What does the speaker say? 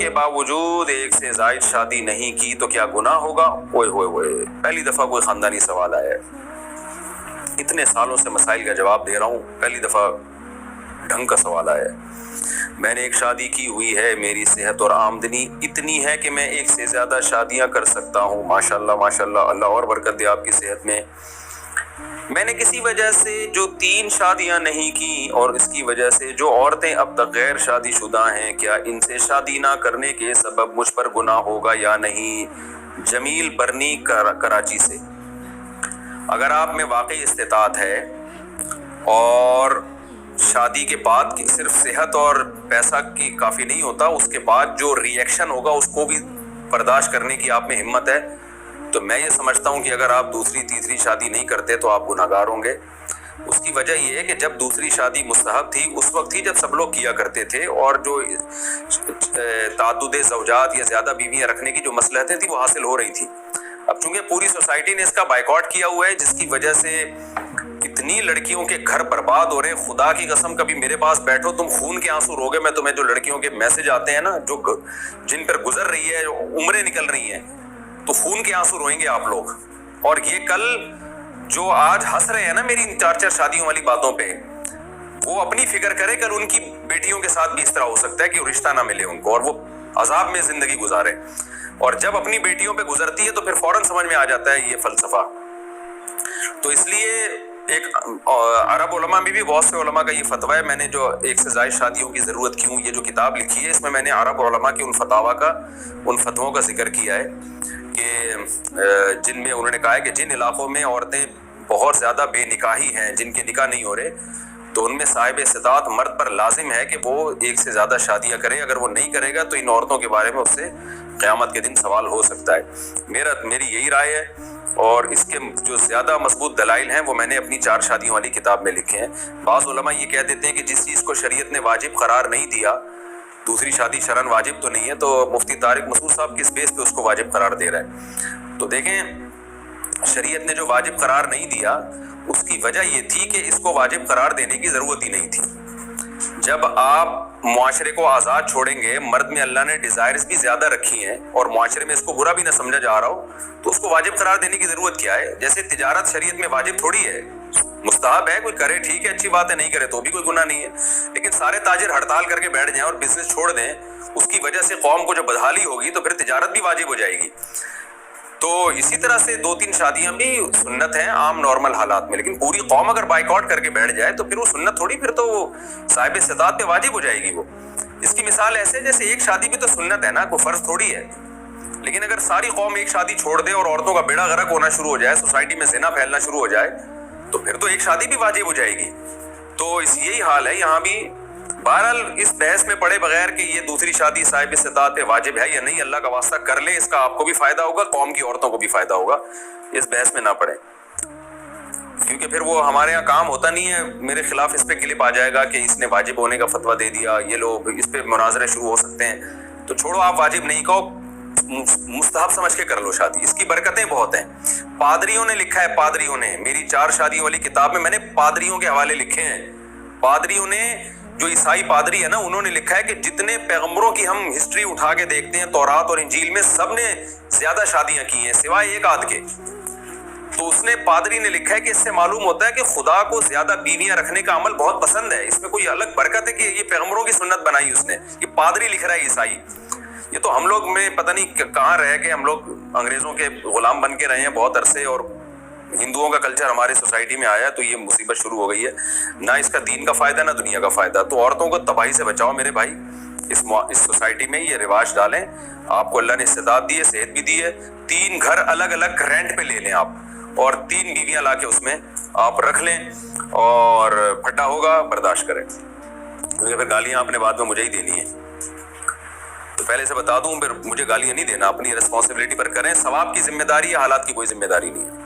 کے باوجود ایک سے زائد شادی نہیں کی تو کیا گناہ ہوگا؟ اوئے ہوئے ہوئے، پہلی دفعہ کوئی خاندانی سوال آیا ہے، اتنے سالوں سے مسائل کا جواب دے رہا ہوں، پہلی دفعہ ڈھنگ کا سوال آیا ہے۔ میں نے ایک شادی کی ہوئی ہے، میری صحت اور آمدنی اتنی ہے کہ میں ایک سے زیادہ شادیاں کر سکتا ہوں۔ ماشاءاللہ ماشاءاللہ، اللہ اور برکت دے آپ کی صحت میں۔ میں نے کسی وجہ سے جو 3 شادیاں نہیں کی اور اس کی وجہ سے جو عورتیں اب تک غیر شادی شدہ ہیں، کیا ان سے شادی نہ کرنے کے سبب مجھ پر گناہ ہوگا یا نہیں؟ جمیل برنی کراچی سے۔ اگر آپ میں واقعی استطاعت ہے اور شادی کے بعد صرف صحت اور پیسہ کی کافی نہیں ہوتا، اس کے بعد جو ری ایکشن ہوگا اس کو بھی برداشت کرنے کی آپ میں ہمت ہے، تو میں یہ سمجھتا ہوں کہ اگر آپ دوسری تیسری شادی نہیں کرتے تو آپ گناہگار ہوں گے۔ اس کی وجہ یہ ہے کہ جب دوسری شادی مستحب تھی اس وقت ہی جب سب لوگ کیا کرتے تھے، اور جو تعدد زوجات یا زیادہ بیویاں رکھنے کی جو مصلحتیں تھیں وہ حاصل ہو رہی تھی۔ اب چونکہ پوری سوسائٹی نے اس کا بائیکاٹ کیا ہوا ہے، جس کی وجہ سے اتنی لڑکیوں کے گھر برباد ہو رہے ہیں، خدا کی قسم کبھی میرے پاس بیٹھو تم خون کے آنسو روگے، میں تمہیں جو لڑکیوں کے میسج آتے ہیں نا، جو جن پر گزر رہی ہے، جو عمریں نکل رہی ہیں، تو خون کے آنسو روئیں گے آپ لوگ۔ اور یہ کل جو آج ہنس رہے ہیں نا میری 4 شادیوں والی باتوں پہ، وہ اپنی فکر کرے کل ان کی بیٹیوں کے ساتھ بھی اس طرح ہو سکتا ہے کہ رشتہ نہ ملے ان کو اور وہ عذاب میں زندگی گزارے، اور جب اپنی بیٹیوں پہ گزرتی ہے تو پھر فوراً سمجھ میں آ جاتا ہے یہ فلسفہ۔ تو اس لیے ایک عرب علماء میں بھی بہت سے علماء کا یہ فتویٰ ہے۔ میں نے جو ایک سے زائد شادیوں کی ضرورت کیوں یہ جو کتاب لکھی ہے، اس میں میں نے عرب علماء کے ان فتووں کا ذکر کیا ہے کہ جن میں انہوں نے کہا ہے کہ جن علاقوں میں عورتیں بہت زیادہ بے نکاحی ہیں، جن کے نکاح نہیں ہو رہے، تو ان میں صاحب استطاعت مرد پر لازم ہے کہ وہ ایک سے زیادہ شادیاں کرے۔ اگر وہ نہیں کرے گا تو ان عورتوں کے بارے میں اس سے قیامت کے دن سوال ہو سکتا ہے۔ میری یہی رائے ہے، اور اس کے جو زیادہ مضبوط دلائل ہیں وہ میں نے اپنی 4 شادیوں والی کتاب میں لکھے ہیں۔ بعض علماء یہ کہہ دیتے ہیں کہ جس چیز کو شریعت نے واجب قرار نہیں دیا، دوسری شادی شرعاً واجب تو نہیں ہے، تو مفتی طارق مسعود صاحب کس بیس پہ اس کو واجب قرار دے رہا ہے؟ تو دیکھیں، شریعت نے جو واجب قرار نہیں دیا اس کی وجہ یہ تھی کہ اس کو واجب قرار دینے کی ضرورت ہی نہیں تھی۔ جب آپ معاشرے کو آزاد چھوڑیں گے، مرد میں اللہ نے ڈیزائرز بھی زیادہ رکھی ہیں اور معاشرے میں اس کو برا بھی نہ سمجھا جا رہا ہو، تو اس کو واجب قرار دینے کی ضرورت کیا ہے؟ جیسے تجارت شریعت میں واجب تھوڑی ہے، مستحب ہے، کوئی کرے ٹھیک ہے، اچھی بات ہے، نہیں کرے تو بھی کوئی گناہ نہیں ہے، لیکن سارے تاجر ہڑتال کر کے بیٹھ جائیں اور بزنس چھوڑ دیں، اس کی وجہ سے قوم کو جو بدحالی ہوگی تو پھر تجارت بھی واجب ہو جائے گی۔ تو اسی طرح سے 2-3 شادیاں بھی سنت ہیں عام نارمل حالات میں، لیکن پوری قوم اگر بائیکاٹ کر کے بیٹھ جائے تو پھر وہ سنت تھوڑی، پھر تو وہ صاحب استطاعت پہ واجب ہو جائے گی۔ وہ اس کی مثال ایسے جیسے ایک شادی بھی تو سنت ہے نا، کوئی فرض تھوڑی ہے، لیکن اگر ساری قوم ایک شادی چھوڑ دے اور عورتوں کا بیڑا غرق ہونا شروع ہو جائے، سوسائٹی میں زنا پھیلنا شروع ہو جائے، تو پھر تو ایک شادی بھی واجب ہو جائے گی۔ تو یہی حال ہے یہاں بھی۔ بہرحال اس بحث میں پڑے بغیر کہ یہ دوسری شادی صاحب استطاعت پہ واجب ہے یا نہیں، اللہ کا واسطہ کر لیں، اس کا آپ کو بھی فائدہ ہوگا، قوم کی عورتوں کو بھی فائدہ ہوگا، اس بحث میں نہ پڑیں، کیونکہ پھر وہ ہمارے یہاں کام ہوتا نہیں ہے۔ میرے خلاف اس پہ کلپ آ جائے گا کہ اس نے واجب ہونے کا فتویٰ دے دیا، یہ لوگ اس پہ مناظرے شروع ہو سکتے ہیں۔ تو چھوڑو، آپ واجب نہیں کہو، مستحب سمجھ کے کر لو شادی، اس کی برکتیں بہت ہیں۔ پادریوں نے لکھا ہے، پادریوں نے میری 4 شادیوں والی کتاب میں نے پادریوں کے حوالے لکھے ہیں۔ پادریوں نے، جو عیسائی پادری ہے نا، انہوں نے لکھا ہے کہ جتنے پیغمبروں کی ہم ہسٹری اٹھا کے دیکھتے ہیں تورات اور انجیل میں، سب نے زیادہ شادیاں کی ہیں سوائے ایک آدھ کے۔ تو اس نے، پادری نے لکھا ہے کہ اس سے معلوم ہوتا ہے کہ خدا کو زیادہ بیویاں رکھنے کا عمل بہت پسند ہے، اس میں کوئی الگ برکت ہے کہ یہ پیغمبروں کی سنت بنائی اس نے۔ یہ پادری لکھ رہا ہے عیسائی۔ یہ تو ہم لوگ میں پتہ نہیں کہاں رہ کے ہم لوگ انگریزوں کے غلام بن کے رہے ہیں بہت عرصے، اور ہندوؤں کا کلچر ہمارے سوسائٹی میں آیا تو یہ مصیبت شروع ہو گئی ہے، نہ اس کا دین کا فائدہ نہ دنیا کا فائدہ۔ تو عورتوں کو تباہی سے بچاؤ میرے بھائی، اس سوسائٹی میں یہ رواج ڈالیں۔ آپ کو اللہ نے استطاعت دی ہے، صحت بھی دی ہے، 3 گھر الگ الگ رینٹ پہ لے لیں آپ، اور 3 بیویاں لا کے اس میں آپ رکھ لیں، اور پھٹا ہوگا برداشت کریں، کیونکہ پھر گالیاں آپ نے بعد میں مجھے ہی دینی ہے۔ تو پہلے سے بتا دوں، پھر مجھے گالیاں نہیں دینا، اپنی رسپانسبلٹی پر کریں، ثواب کی ذمہ داری ہے، حالات کی کوئی ذمہ داری نہیں ہے۔